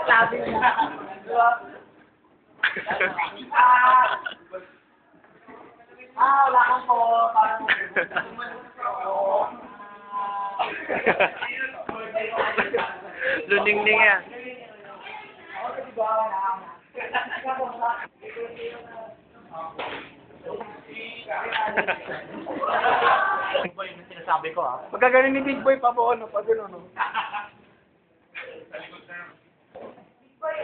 Sabi na. Wala kang po. Parang... Luningning yan. Sinasabi ko ah. Pagka ganun ni Big Boy, papo ano, pag gano'n, no? Uy!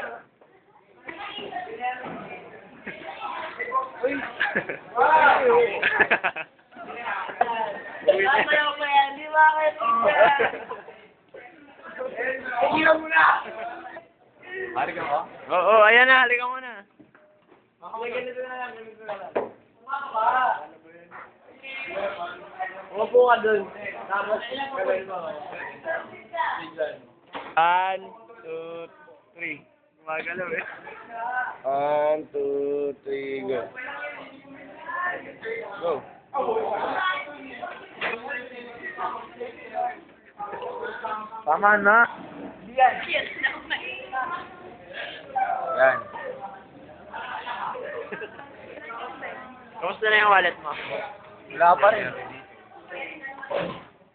Ayaw mo yan, di ba kayo? Igilan mo na! Halika mo? Oo, ayan na, halika mo na. Ganito na lang, ganito na lang. Upo ka dun. Tapos, gagawin mo. 1, 2, 3. Magalaw eh. 1, 2, 3, go. Go. Tama na. Yan. Yan. Kamusta na yung wallet mo? Wala pa rin.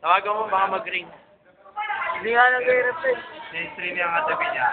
Tawagan mo, baka mag-ring. Hindi nga nag-refresh. Sinistream yung katabi niya.